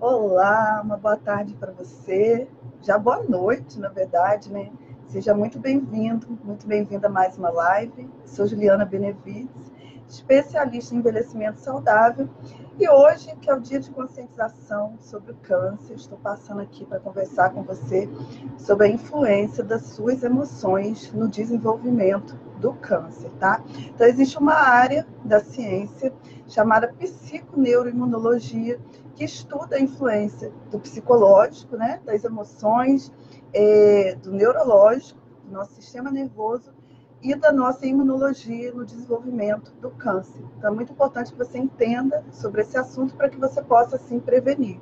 Olá, uma boa tarde para você. Já boa noite, na verdade, né? Seja muito bem-vinda a mais uma live. Sou Juliana Benevides, especialista em envelhecimento saudável. E hoje, que é o dia de conscientização sobre o câncer, estou passando aqui para conversar com você sobre a influência das suas emoções no desenvolvimento do câncer, tá? Então, existe uma área da ciência chamada psiconeuroimunologia, que estuda a influência do psicológico, né, das emoções, do neurológico, do nosso sistema nervoso e da nossa imunologia no desenvolvimento do câncer. Então, é muito importante que você entenda sobre esse assunto para que você possa, assim, prevenir.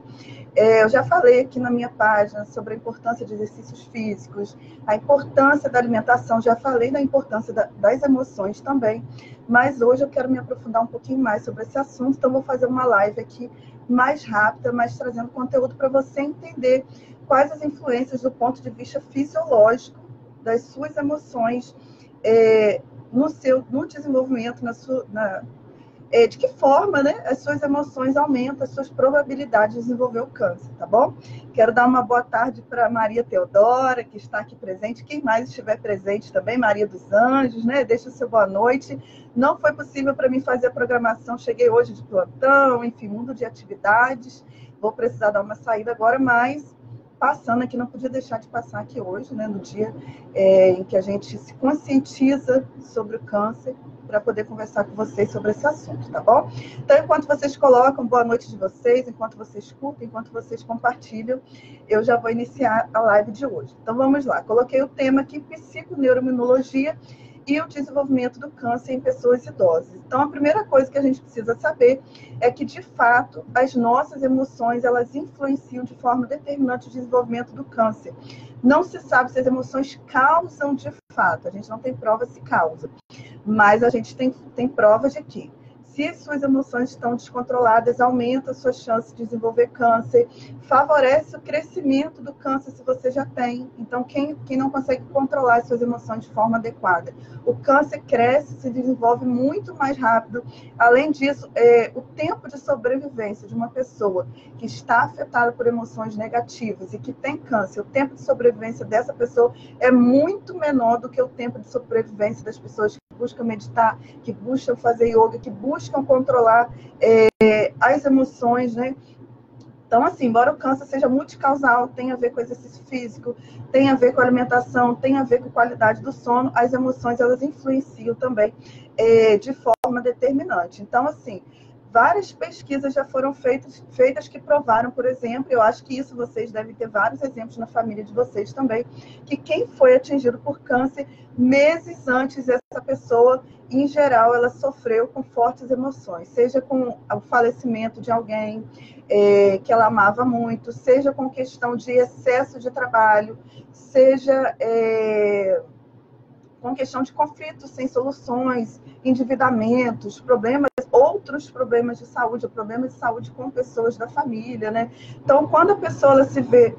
Eu já falei aqui na minha página sobre a importância de exercícios físicos, a importância da alimentação, já falei da importância das emoções também, mas hoje eu quero me aprofundar um pouquinho mais sobre esse assunto, então vou fazer uma live aqui mais rápida, mas trazendo conteúdo para você entender quais as influências do ponto de vista fisiológico das suas emoções no desenvolvimento, de que forma, né, as suas emoções aumentam as suas probabilidades de desenvolver o câncer, tá bom? Quero dar uma boa tarde para Maria Teodora, que está aqui presente. Quem mais estiver presente também, Maria dos Anjos, né? Deixa o seu boa noite. Não foi possível para mim fazer a programação, cheguei hoje de plantão, enfim, mundo de atividades. Vou precisar dar uma saída agora, mas passando aqui, não podia deixar de passar aqui hoje, né, no dia em que a gente se conscientiza sobre o câncer, para poder conversar com vocês sobre esse assunto, tá bom? Então, enquanto vocês colocam boa noite de vocês, enquanto vocês escutam, enquanto vocês compartilham, eu já vou iniciar a live de hoje. Então, vamos lá. Coloquei o tema aqui, psiconeuroimunologia e o desenvolvimento do câncer em pessoas idosas. Então, a primeira coisa que a gente precisa saber é que, de fato, as nossas emoções, elas influenciam de forma determinante o desenvolvimento do câncer. Não se sabe se as emoções causam de fato, a gente não tem prova se causa. Mas a gente tem provas de que, se suas emoções estão descontroladas, aumenta a sua chance de desenvolver câncer, favorece o crescimento do câncer se você já tem. Então, quem não consegue controlar as suas emoções de forma adequada, o câncer cresce, se desenvolve muito mais rápido. Além disso, o tempo de sobrevivência de uma pessoa que está afetada por emoções negativas e que tem câncer, o tempo de sobrevivência dessa pessoa é muito menor do que o tempo de sobrevivência das pessoas que buscam meditar, que buscam fazer yoga, que buscam controlar as emoções, né? Então, assim, embora o câncer seja multicausal, tem a ver com exercício físico, tem a ver com alimentação, tem a ver com qualidade do sono, as emoções, elas influenciam também de forma determinante. Então, assim, várias pesquisas já foram feitas que provaram, por exemplo, eu acho que isso vocês devem ter vários exemplos na família de vocês também, que quem foi atingido por câncer, meses antes, essa pessoa, em geral, ela sofreu com fortes emoções, seja com o falecimento de alguém que ela amava muito, seja com questão de excesso de trabalho, seja com questão de conflitos sem soluções, endividamentos, outros problemas de saúde, problemas de saúde com pessoas da família, né? Então, quando a pessoa ela se vê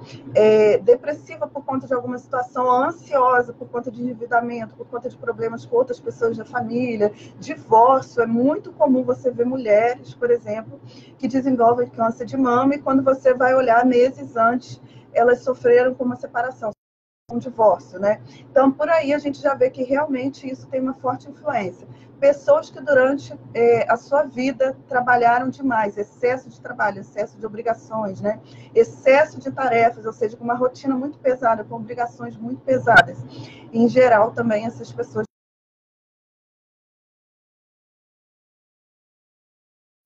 depressiva por conta de alguma situação, ansiosa por conta de endividamento, por conta de problemas com outras pessoas da família, divórcio, é muito comum você ver mulheres, por exemplo, que desenvolvem câncer de mama e quando você vai olhar meses antes, elas sofreram com uma separação, um divórcio, né? Então, por aí a gente já vê que realmente isso tem uma forte influência. Pessoas que durante a sua vida trabalharam demais, excesso de trabalho, excesso de obrigações, né? Excesso de tarefas, ou seja, com uma rotina muito pesada, com obrigações muito pesadas. Em geral, também essas pessoas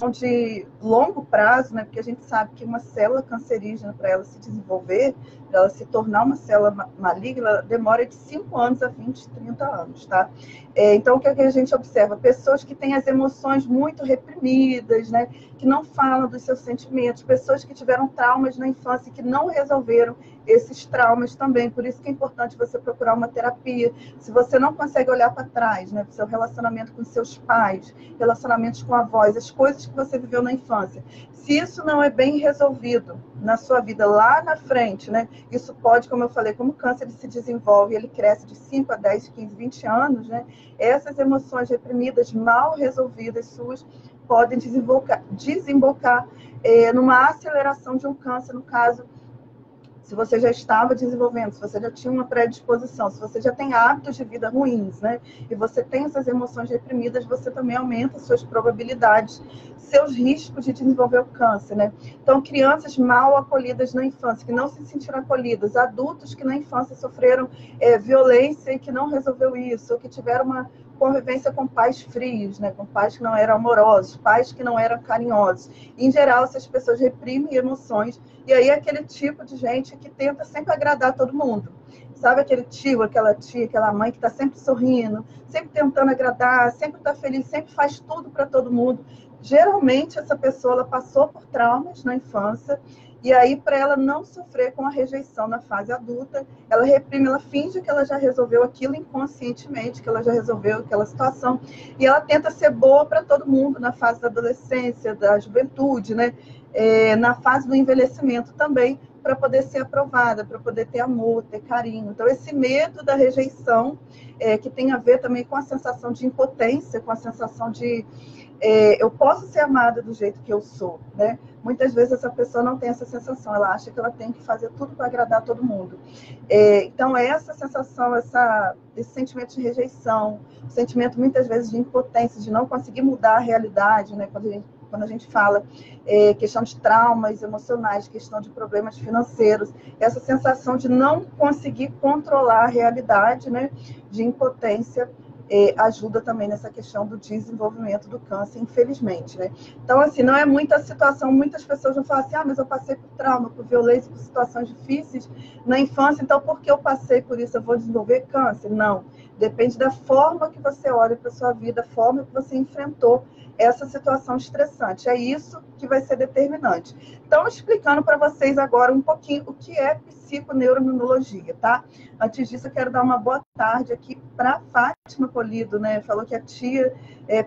de longo prazo, né? Porque a gente sabe que uma célula cancerígena, para ela se desenvolver, para ela se tornar uma célula maligna, ela demora de 5 anos a 20, 30 anos, tá? Então, o que a gente observa? Pessoas que têm as emoções muito reprimidas, né? Que não falam dos seus sentimentos, pessoas que tiveram traumas na infância e que não resolveram esses traumas também. Por isso que é importante você procurar uma terapia. Se você não consegue olhar para trás, né? Para o seu relacionamento com seus pais, relacionamentos com avós, as coisas que você viveu na infância. Se isso não é bem resolvido na sua vida lá na frente, né? Isso pode, como eu falei, como o câncer ele se desenvolve, ele cresce de 5 a 10, 15, 20 anos, né? Essas emoções reprimidas, mal resolvidas suas, podem desembocar numa aceleração de um câncer, no caso, se você já estava desenvolvendo, se você já tinha uma predisposição, se você já tem hábitos de vida ruins, né? E você tem essas emoções reprimidas, você também aumenta suas probabilidades, seus riscos de desenvolver o câncer, né? Então, crianças mal acolhidas na infância, que não se sentiram acolhidas, adultos que na infância sofreram violência e que não resolveu isso, ou que tiveram uma convivência com pais frios, né? Com pais que não eram amorosos, pais que não eram carinhosos. Em geral, essas pessoas reprimem emoções, e aí é aquele tipo de gente que tenta sempre agradar todo mundo. Sabe aquele tio, aquela tia, aquela mãe que está sempre sorrindo, sempre tentando agradar, sempre está feliz, sempre faz tudo para todo mundo. Geralmente, essa pessoa ela passou por traumas na infância, e aí, para ela não sofrer com a rejeição na fase adulta, ela reprime, ela finge que ela já resolveu aquilo inconscientemente, que ela já resolveu aquela situação, e ela tenta ser boa para todo mundo na fase da adolescência, da juventude, né? Na fase do envelhecimento também, para poder ser aprovada, para poder ter amor, ter carinho. Então, esse medo da rejeição, que tem a ver também com a sensação de impotência, com a sensação de eu posso ser amada do jeito que eu sou, né? Muitas vezes essa pessoa não tem essa sensação, ela acha que ela tem que fazer tudo para agradar todo mundo. Então, essa sensação, esse sentimento de rejeição, o sentimento muitas vezes de impotência, de não conseguir mudar a realidade, né? Quando a gente fala questão de traumas emocionais, questão de problemas financeiros, essa sensação de não conseguir controlar a realidade, né? De impotência, ajuda também nessa questão do desenvolvimento do câncer, infelizmente, né? Então, assim, não é muita situação, muitas pessoas vão falar assim, mas eu passei por trauma, por violência, por situações difíceis na infância, então por que eu passei por isso, eu vou desenvolver câncer? Não, depende da forma que você olha para a sua vida, a forma que você enfrentou essa situação estressante. É isso que vai ser determinante. Então, explicando para vocês agora um pouquinho o que é psiconeuroimunologia, tá? Antes disso, eu quero dar uma boa tarde aqui para Fátima Polido, né? Falou que a tia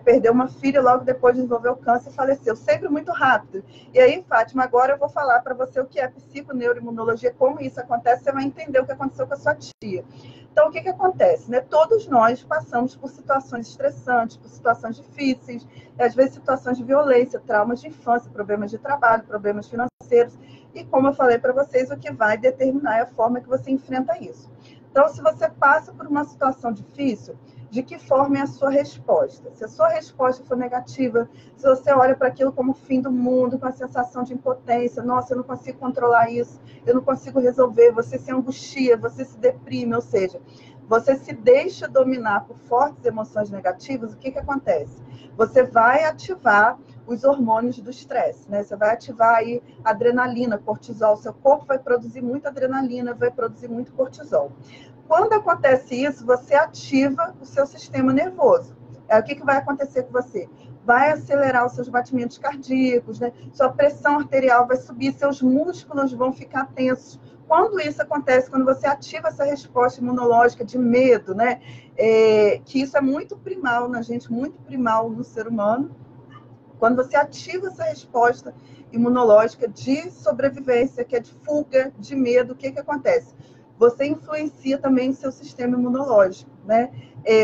perdeu uma filha logo depois de desenvolver o câncer e faleceu. Sempre muito rápido. E aí, Fátima, agora eu vou falar para você o que é psiconeuroimunologia, como isso acontece, você vai entender o que aconteceu com a sua tia. Então, o que acontece? Né? Todos nós passamos por situações estressantes, por situações difíceis, às vezes situações de violência, traumas de infância, problemas de trabalho, problemas financeiros. E como eu falei para vocês, o que vai determinar é a forma que você enfrenta isso. Então, se você passa por uma situação difícil, de que forma é a sua resposta? Se a sua resposta for negativa, se você olha para aquilo como o fim do mundo, com a sensação de impotência, nossa, eu não consigo controlar isso, eu não consigo resolver, você se angustia, você se deprime, ou seja, você se deixa dominar por fortes emoções negativas, o que acontece? Você vai ativar os hormônios do estresse, né? Você vai ativar aí adrenalina, cortisol, seu corpo vai produzir muita adrenalina, vai produzir muito cortisol. Quando acontece isso, você ativa o seu sistema nervoso. O que vai acontecer com você? Vai acelerar os seus batimentos cardíacos, né? Sua pressão arterial vai subir, seus músculos vão ficar tensos. Quando isso acontece, quando você ativa essa resposta imunológica de medo, né? Que isso é muito primal na gente, muito primal no ser humano. Quando você ativa essa resposta imunológica de sobrevivência, que é de fuga, de medo, o que acontece? Você influencia também o seu sistema imunológico, né?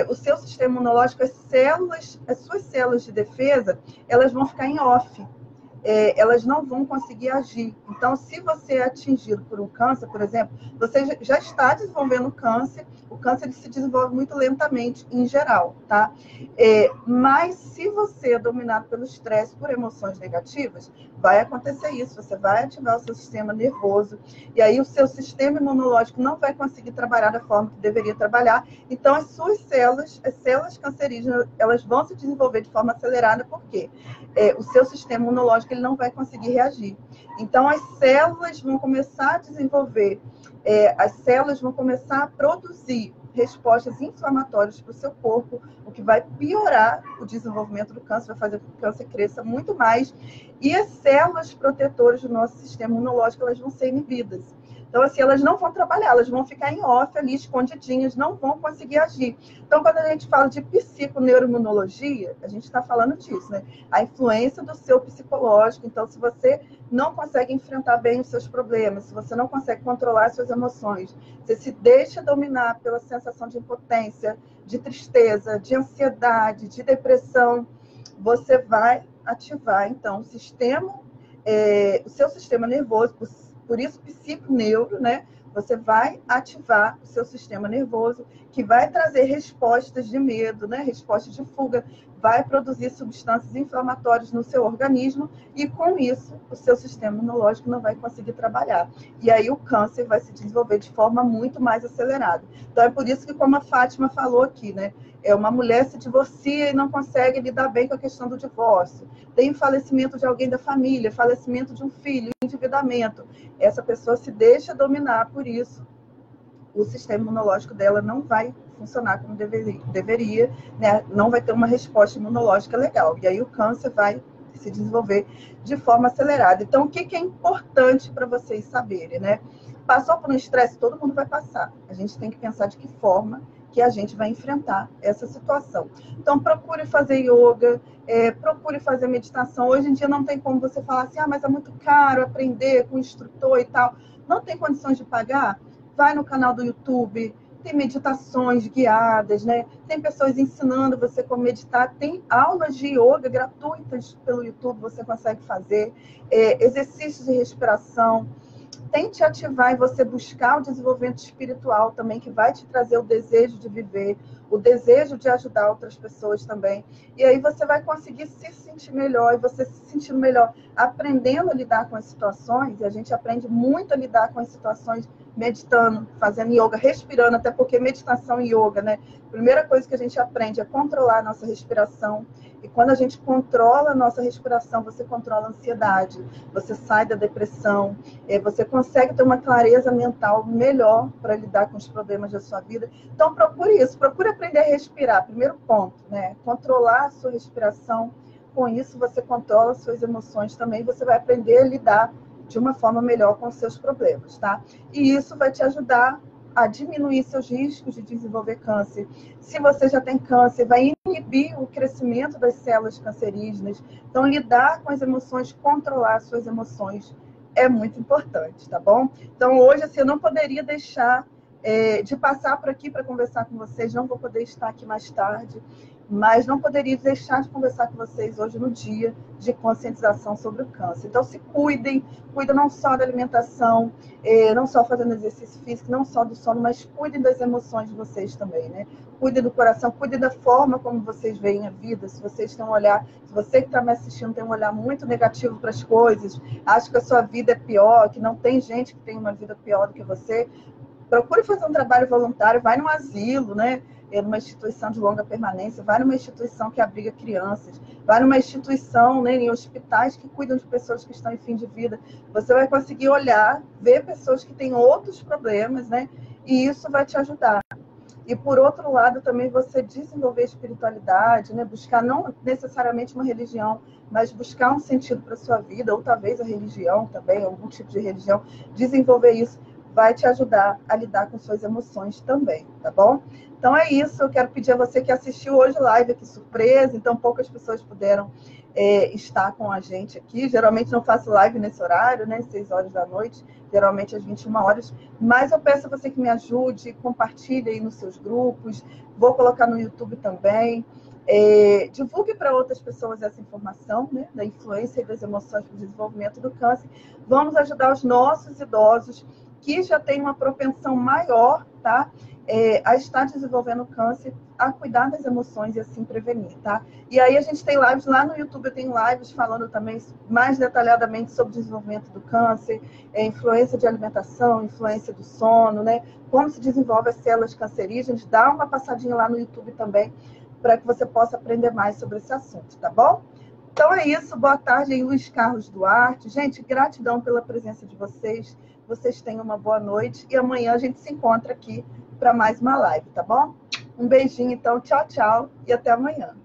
O seu sistema imunológico, as suas células de defesa, elas vão ficar em off. Elas não vão conseguir agir. Então, se você é atingido por um câncer, por exemplo, você já está desenvolvendo câncer, o câncer ele se desenvolve muito lentamente, em geral, tá? Mas se você é dominado pelo estresse, por emoções negativas, vai acontecer isso, você vai ativar o seu sistema nervoso, e aí o seu sistema imunológico não vai conseguir trabalhar da forma que deveria trabalhar, então as suas células, as células cancerígenas, elas vão se desenvolver de forma acelerada, por quê? O seu sistema imunológico ele não vai conseguir reagir. Então, as células vão começar a desenvolver, as células vão começar a produzir respostas inflamatórias para o seu corpo, o que vai piorar o desenvolvimento do câncer, vai fazer com que o câncer cresça muito mais. E as células protetoras do nosso sistema imunológico, elas vão ser inibidas. Então, assim, elas não vão trabalhar, elas vão ficar em off ali, escondidinhas, não vão conseguir agir. Então, quando a gente fala de psiconeuroimunologia, a gente está falando disso, né? A influência do seu psicológico. Então, se você não consegue enfrentar bem os seus problemas, se você não consegue controlar as suas emoções, você se deixa dominar pela sensação de impotência, de tristeza, de ansiedade, de depressão, você vai ativar, então, o seu sistema nervoso, por isso psiconeuro, né? Você vai ativar o seu sistema nervoso, que vai trazer respostas de medo, né? Respostas de fuga, vai produzir substâncias inflamatórias no seu organismo e, com isso, o seu sistema imunológico não vai conseguir trabalhar. E aí o câncer vai se desenvolver de forma muito mais acelerada. Então, é por isso que, como a Fátima falou aqui, né? Uma mulher se divorcia e não consegue lidar bem com a questão do divórcio. Tem falecimento de alguém da família, falecimento de um filho, endividamento. Essa pessoa se deixa dominar por isso. O sistema imunológico dela não vai funcionar como deveria, né? Não vai ter uma resposta imunológica legal. E aí o câncer vai se desenvolver de forma acelerada. Então, o que é importante para vocês saberem, né? Passou por um estresse, todo mundo vai passar. A gente tem que pensar de que forma que a gente vai enfrentar essa situação. Então, procure fazer yoga, procure fazer meditação. Hoje em dia não tem como você falar assim, mas é muito caro aprender com instrutor e tal. Não tem condições de pagar? Vai no canal do YouTube, tem meditações guiadas, né? Tem pessoas ensinando você como meditar, tem aulas de yoga gratuitas pelo YouTube, você consegue fazer, exercícios de respiração. Tente ativar e você buscar o desenvolvimento espiritual também, que vai te trazer o desejo de viver, o desejo de ajudar outras pessoas também. E aí você vai conseguir se sentir melhor, e você se sentindo melhor, aprendendo a lidar com as situações, e a gente aprende muito a lidar com as situações meditando, fazendo yoga, respirando, até porque meditação e yoga, né? A primeira coisa que a gente aprende é controlar a nossa respiração. E quando a gente controla a nossa respiração, você controla a ansiedade, você sai da depressão, você consegue ter uma clareza mental melhor para lidar com os problemas da sua vida. Então, procure isso, procure aprender a respirar. Primeiro ponto, né? Controlar a sua respiração. Com isso, você controla as suas emoções também. Você vai aprender a lidar de uma forma melhor com os seus problemas, tá? E isso vai te ajudar a diminuir seus riscos de desenvolver câncer. Se você já tem câncer, vai inibir o crescimento das células cancerígenas. Então, lidar com as emoções, controlar as suas emoções é muito importante, tá bom? Então, hoje, assim, eu não poderia deixar de passar por aqui para conversar com vocês, não vou poder estar aqui mais tarde, mas não poderia deixar de conversar com vocês hoje no dia de conscientização sobre o câncer. Então, se cuidem não só da alimentação, não só fazendo exercício físico, não só do sono, mas cuidem das emoções de vocês também, né? Cuidem do coração, cuidem da forma como vocês veem a vida. Se vocês têm um olhar, se você que está me assistindo tem um olhar muito negativo para as coisas, acha que a sua vida é pior, que não tem gente que tem uma vida pior do que você, procure fazer um trabalho voluntário, vai num asilo, né? Numa instituição de longa permanência, vai numa instituição que abriga crianças, vai numa instituição, né, em hospitais que cuidam de pessoas que estão em fim de vida. Você vai conseguir olhar, ver pessoas que têm outros problemas, né? E isso vai te ajudar. E, por outro lado, também você desenvolver espiritualidade, né? Buscar não necessariamente uma religião, mas buscar um sentido para a sua vida, ou talvez a religião também, algum tipo de religião, desenvolver isso vai te ajudar a lidar com suas emoções também, tá bom? Então é isso, eu quero pedir a você que assistiu hoje live aqui surpresa, então poucas pessoas puderam estar com a gente aqui. Geralmente não faço live nesse horário, né, 6 horas da noite, geralmente às 21 horas, mas eu peço a você que me ajude, compartilhe aí nos seus grupos, vou colocar no YouTube também. Divulgue para outras pessoas essa informação, né, da influência e das emoções para o desenvolvimento do câncer. Vamos ajudar os nossos idosos que já têm uma propensão maior, tá, a estar desenvolvendo câncer, a cuidar das emoções e assim prevenir, tá? E aí a gente tem lives lá no YouTube, eu tenho lives falando também mais detalhadamente sobre o desenvolvimento do câncer, influência de alimentação, influência do sono, né? Como se desenvolve as células cancerígenas. Dá uma passadinha lá no YouTube também, para que você possa aprender mais sobre esse assunto, tá bom? Então é isso, boa tarde aí, Luiz Carlos Duarte. Gente, gratidão pela presença de vocês. Vocês tenham uma boa noite e amanhã a gente se encontra aqui para mais uma live, tá bom? Um beijinho, então, tchau, tchau e até amanhã.